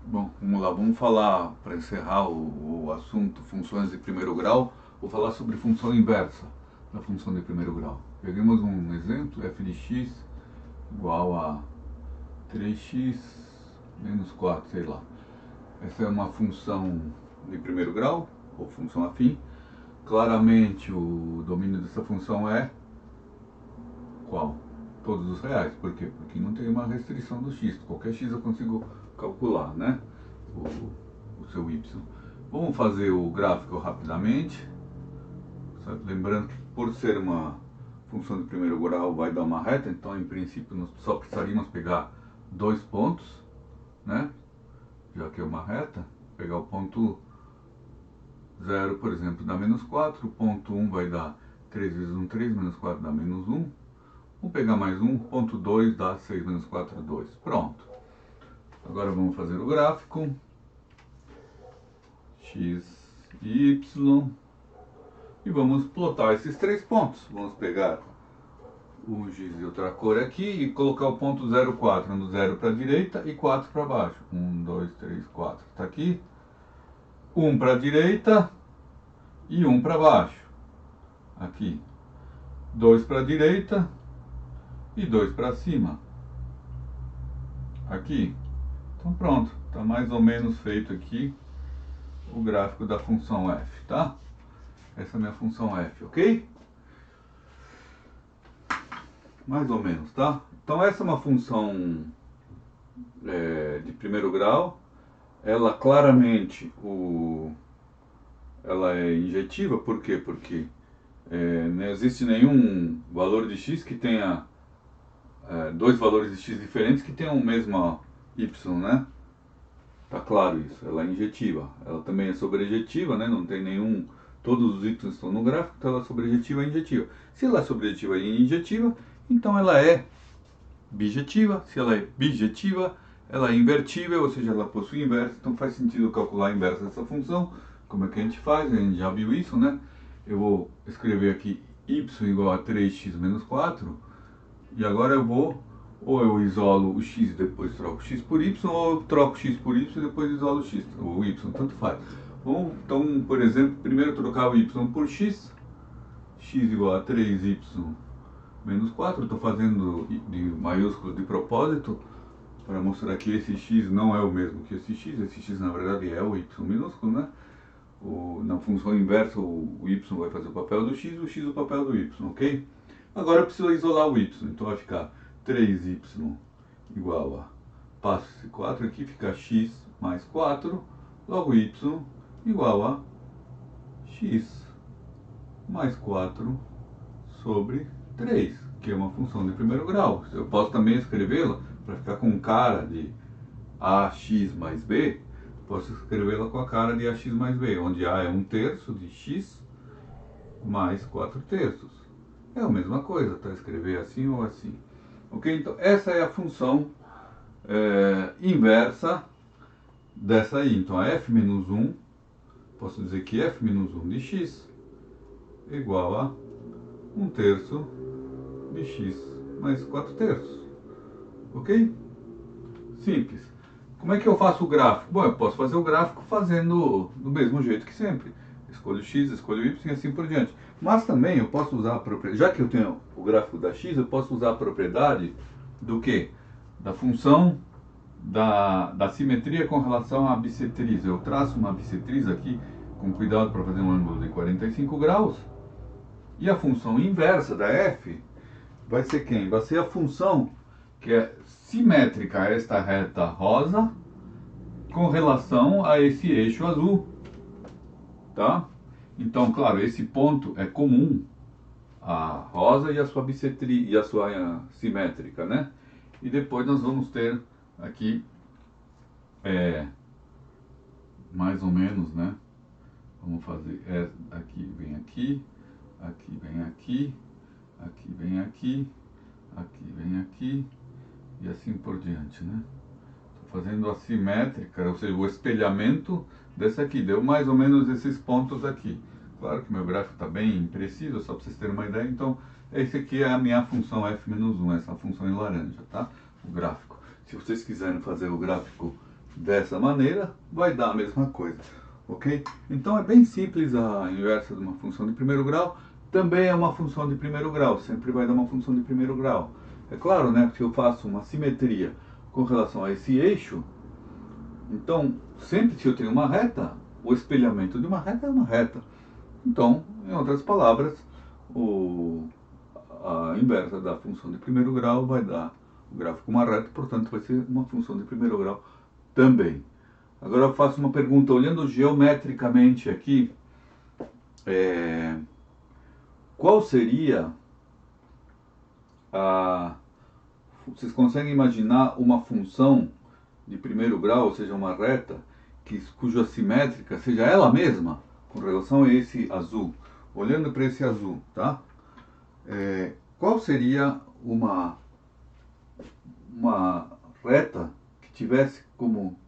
Bom, vamos lá, vamos falar, para encerrar o assunto funções de primeiro grau, vou falar sobre função inversa da função de primeiro grau. Peguemos um exemplo, f de x igual a 3x menos 4, sei lá. Essa é uma função de primeiro grau, ou função afim. Claramente o domínio dessa função é qual? Todos os reais. Por quê? Porque não tem uma restrição do x. Qualquer x eu consigo calcular, né? O seu y. Vamos fazer o gráfico rapidamente. Certo? Lembrando que por ser uma função de primeiro grau vai dar uma reta, então em princípio nós só precisaríamos pegar dois pontos, né? Já que é uma reta, pegar o ponto 0, por exemplo, dá menos 4, o ponto 1 vai dar 3 vezes 1, 3, menos 4 dá menos 1. Vamos pegar mais um, ponto 2 dá 6 menos 4, 2. Pronto. Agora vamos fazer o gráfico. X e Y. E vamos plotar esses três pontos. Vamos pegar o giz de outra cor aqui e colocar o ponto 0, 4, no 0 para a direita e 4 para baixo. 1, 2, 3, 4. Está aqui. 1 para a direita e 1 para baixo. Aqui. 2 para a direita e 2 para cima. Aqui. Então pronto. Está mais ou menos feito aqui o gráfico da função f, tá? Essa é a minha função f, ok? Mais ou menos, tá? Então essa é uma função de primeiro grau. Ela claramente ela é injetiva, por quê? Porque não existe nenhum valor de x que tenha dois valores de x diferentes que tenham o mesmo y, né? Tá claro isso, ela é injetiva. Ela também é sobrejetiva, né? Não tem nenhum... Todos os y estão no gráfico, então ela é sobrejetiva e injetiva. Se ela é sobrejetiva e injetiva, então ela é bijetiva. Se ela é bijetiva, ela é invertível, ou seja, ela possui inverso. Então faz sentido calcular a inversa dessa função. Como é que a gente faz? A gente já viu isso, né? Eu vou escrever aqui y igual a 3x menos 4. E agora eu vou, ou eu isolo o x e depois troco x por y, ou eu troco x por y e depois isolo o x, o y, tanto faz. Vamos, então, por exemplo, primeiro trocar o y por x igual a 3y menos 4, estou fazendo de maiúsculo de propósito, para mostrar que esse x não é o mesmo que esse x na verdade é o y minúsculo, né? Na função inversa o y vai fazer o papel do x, o x o papel do y, ok? Agora eu preciso isolar o y, então vai ficar 3y igual a, passo esse 4 aqui, fica x mais 4, logo y igual a x mais 4 sobre 3, que é uma função de primeiro grau. Eu posso também escrevê-la para ficar com cara de ax mais b, posso escrevê-la com a cara de ax mais b, onde a é 1/3 de x mais 4/3. É a mesma coisa, tá? Escrever assim ou assim. Ok? Então, essa é a função inversa dessa aí. Então, a f menos 1, posso dizer que f menos 1 de x é igual a 1/3 de x mais 4/3. Ok? Simples. Como é que eu faço o gráfico? Bom, eu posso fazer o gráfico fazendo do mesmo jeito que sempre. Escolho x, escolho y e assim por diante. Mas também eu posso usar a propriedade, já que eu tenho o gráfico da x, eu posso usar a propriedade do quê? Da função da simetria com relação à bissetriz. Eu traço uma bissetriz aqui com cuidado para fazer um ângulo de 45 graus. E a função inversa da f vai ser quem? Vai ser a função que é simétrica a esta reta rosa com relação a esse eixo azul, tá? Então, claro, esse ponto é comum à rosa e à sua bissetriz e à sua simétrica, né? E depois nós vamos ter aqui mais ou menos, né? Vamos fazer aqui vem aqui, aqui vem aqui, aqui vem aqui, aqui vem aqui e assim por diante, né? Estou fazendo a simétrica, ou seja, o espelhamento desse aqui, deu mais ou menos esses pontos aqui. Claro que meu gráfico está bem impreciso, só para vocês terem uma ideia, então esse aqui é a minha função f-1, essa função em laranja, tá? O gráfico. Se vocês quiserem fazer o gráfico dessa maneira, vai dar a mesma coisa, ok? Então é bem simples a inversa de uma função de primeiro grau, também é uma função de primeiro grau, sempre vai dar uma função de primeiro grau. É claro, né, que eu faço uma simetria com relação a esse eixo, então sempre que eu tenho uma reta, o espelhamento de uma reta é uma reta. Então, em outras palavras, a inversa da função de primeiro grau vai dar o gráfico uma reta, portanto vai ser uma função de primeiro grau também. Agora eu faço uma pergunta, olhando geometricamente aqui, qual seria a... Vocês conseguem imaginar uma função de primeiro grau, ou seja, uma reta, cuja simétrica seja ela mesma, com relação a esse azul? Olhando para esse azul, tá? Qual seria uma reta que tivesse como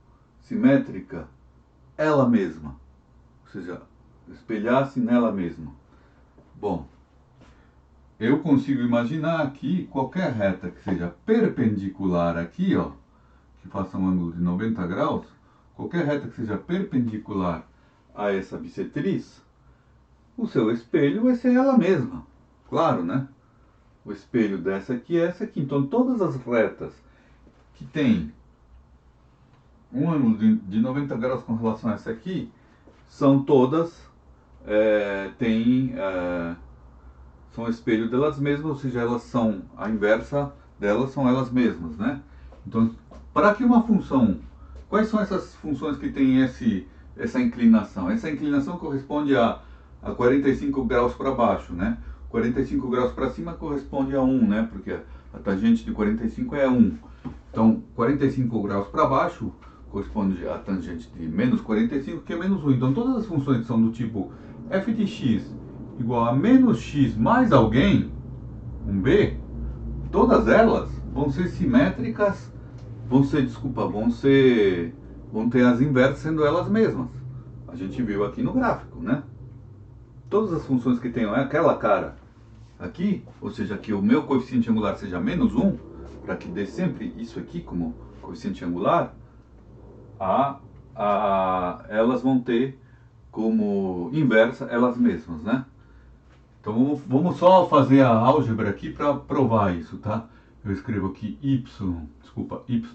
simétrica ela mesma? Ou seja, espelhasse nela mesma. Bom, eu consigo imaginar aqui qualquer reta que seja perpendicular aqui, ó, que faça um ângulo de 90 graus, qualquer reta que seja perpendicular a essa bissetriz, o seu espelho vai ser ela mesma. Claro, né? O espelho dessa aqui é essa aqui. Então todas as retas que têm um ângulo de 90 graus com relação a essa aqui, são todas, são espelho delas mesmas, ou seja, elas são, a inversa delas são elas mesmas, né? Então, para que uma função, quais são essas funções que têm essa inclinação? Essa inclinação corresponde a 45 graus para baixo, né? 45 graus para cima corresponde a 1, né? Porque a tangente de 45 é 1. Então, 45 graus para baixo corresponde à tangente de menos 45, que é menos 1. Então, todas as funções que são do tipo f de x igual a menos x mais alguém, um b, todas elas vão ser simétricas, vão ter as inversas sendo elas mesmas. A gente viu aqui no gráfico, né? Todas as funções que tenham aquela cara aqui, ou seja, que o meu coeficiente angular seja menos 1, para que dê sempre isso aqui como coeficiente angular, elas vão ter como inversa elas mesmas, né? Então vamos só fazer a álgebra aqui para provar isso, tá? Eu escrevo aqui y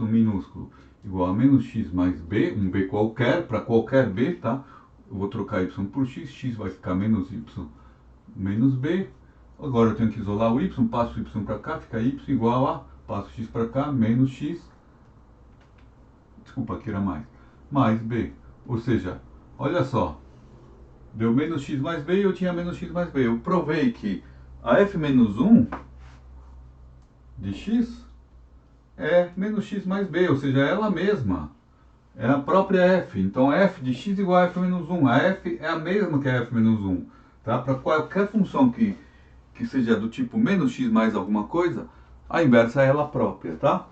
minúsculo igual a menos x mais b, um b qualquer, para qualquer b, tá? Eu vou trocar y por x vai ficar menos y menos b. Agora eu tenho que isolar o y, passo o y para cá, fica y igual a, passo x para cá, menos x, aqui era mais b. Ou seja, olha só, deu menos x mais b e eu tinha menos x mais b. Eu provei que a f menos 1 de x é menos x mais b, ou seja, ela mesma é a própria f. Então f de x igual a f menos 1. A f é a mesma que a f menos 1. Tá? Para qualquer função que seja do tipo menos x mais alguma coisa, a inversa é ela própria. Tá?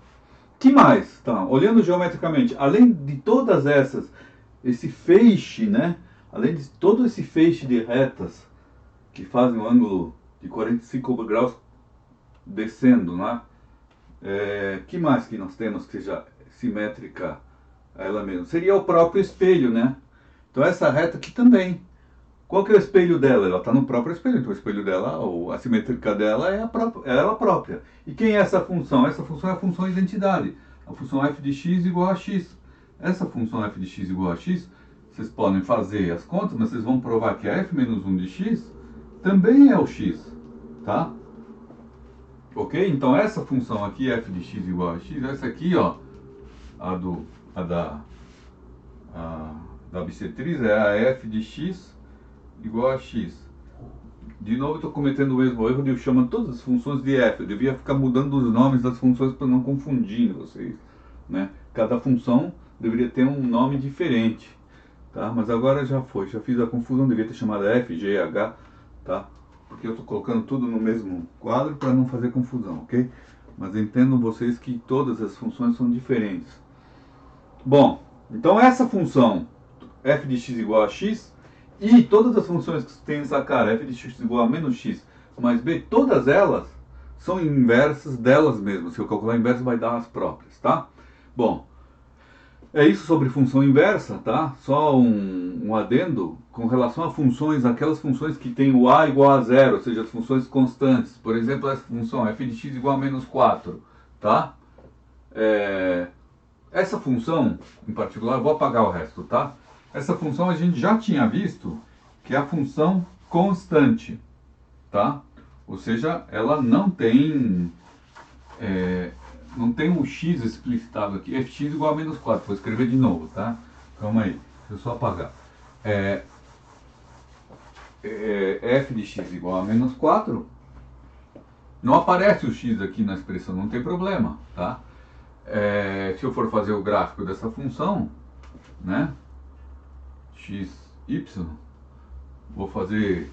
Que mais? Tá, olhando geometricamente, além de todas esse feixe, né? Além de todo esse feixe de retas que fazem um ângulo de 45 graus descendo, né? Que mais que nós temos que seja simétrica a ela mesma? Seria o próprio espelho, né? Então essa reta aqui também. Qual que é o espelho dela? Ela está no próprio espelho. Então o espelho dela, ou a simétrica dela é ela própria. E quem é essa função? Essa função é a função identidade. A função f de x igual a x. Essa função f de x igual a x, vocês podem fazer as contas, mas vocês vão provar que a f menos 1 de x também é o x, tá? Ok? Então essa função aqui, f de x igual a x, essa aqui, ó, da bissetriz é a f de x igual a x. De novo, eu estou cometendo o mesmo erro de eu chamar todas as funções de f. Eu devia ficar mudando os nomes das funções para não confundir vocês, né? Cada função deveria ter um nome diferente, tá? Mas agora já fiz a confusão, devia ter chamado f, g, h, tá? Porque eu estou colocando tudo no mesmo quadro para não fazer confusão, ok? Mas entendam vocês que todas as funções são diferentes. Bom, então essa função f de x igual a x e todas as funções que têm essa cara, f de x igual a menos x mais b, todas elas são inversas delas mesmas. Se eu calcular a inversa, vai dar as próprias, tá? Bom, É isso sobre função inversa, tá? Só um adendo com relação a funções, aquelas funções que tem o a igual a zero, ou seja, as funções constantes. Por exemplo, essa função f de x igual a menos 4, tá? Essa função, em particular, eu vou apagar o resto, tá? Essa função a gente já tinha visto, que é a função constante, tá? Ou seja, ela não tem um x explicitado aqui, fx igual a menos 4, vou escrever de novo, tá? Calma aí, deixa eu só apagar. F de x igual a menos 4, não aparece o x aqui na expressão, não tem problema, tá? Se eu for fazer o gráfico dessa função, né, x, y, vou fazer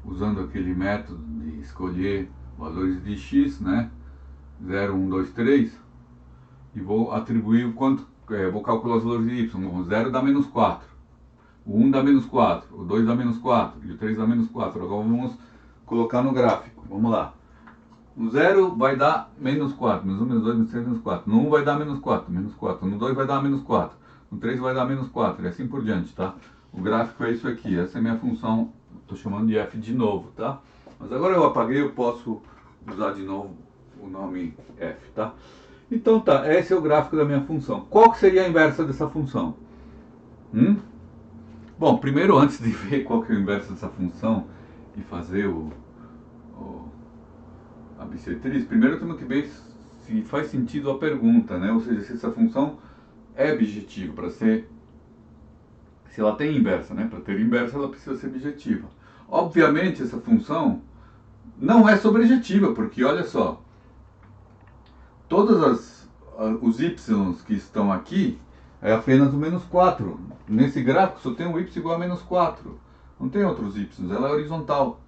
usando aquele método de escolher valores de x, né, 0, 1, 2, 3, e vou atribuir o quanto, vou calcular os valores de y, o 0 dá menos 4, o 1 dá menos 4, o 2 dá menos 4 e o 3 dá menos 4. Agora vamos colocar no gráfico, vamos lá. No 0 vai dar menos 4, menos 1, menos 2, menos 3, menos 4. No 1 vai dar menos 4, menos 4. No 2 vai dar menos 4. No 3 vai dar menos 4 e assim por diante, tá? O gráfico é isso aqui, essa é a minha função, estou chamando de f de novo, tá? Mas agora eu apaguei, eu posso usar de novo o nome f, tá? Então tá, esse é o gráfico da minha função. Qual que seria a inversa dessa função? Bom, primeiro antes de ver qual que é o inverso dessa função e fazer a bissetriz, primeiro temos que ver se faz sentido a pergunta, né? Ou seja, se essa função é bijetiva, para ser, se ela tem inversa, né? Para ter inversa ela precisa ser bijetiva. Obviamente essa função não é sobrejetiva, porque olha só, todos os y que estão aqui é apenas o menos 4. Nesse gráfico só tem um y igual a menos 4. Não tem outros y, ela é horizontal.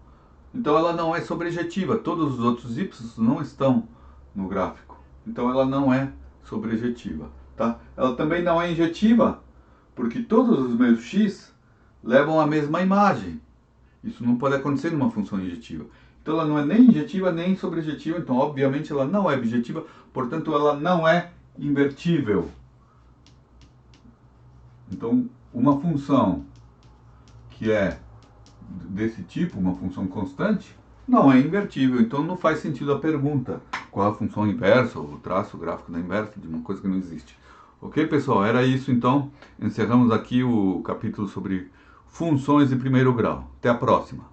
Então ela não é sobrejetiva, todos os outros y não estão no gráfico. Então ela não é sobrejetiva, tá? Ela também não é injetiva, porque todos os meus x levam a mesma imagem. Isso não pode acontecer numa função injetiva. Então ela não é nem injetiva nem sobrejetiva, então obviamente ela não é bijetiva, portanto ela não é invertível. Então uma função que é desse tipo, uma função constante, não é invertível, então não faz sentido a pergunta. Qual a função inversa, ou o traço gráfico da inversa de uma coisa que não existe. Ok, pessoal? Era isso então. Encerramos aqui o capítulo sobre funções de primeiro grau. Até a próxima.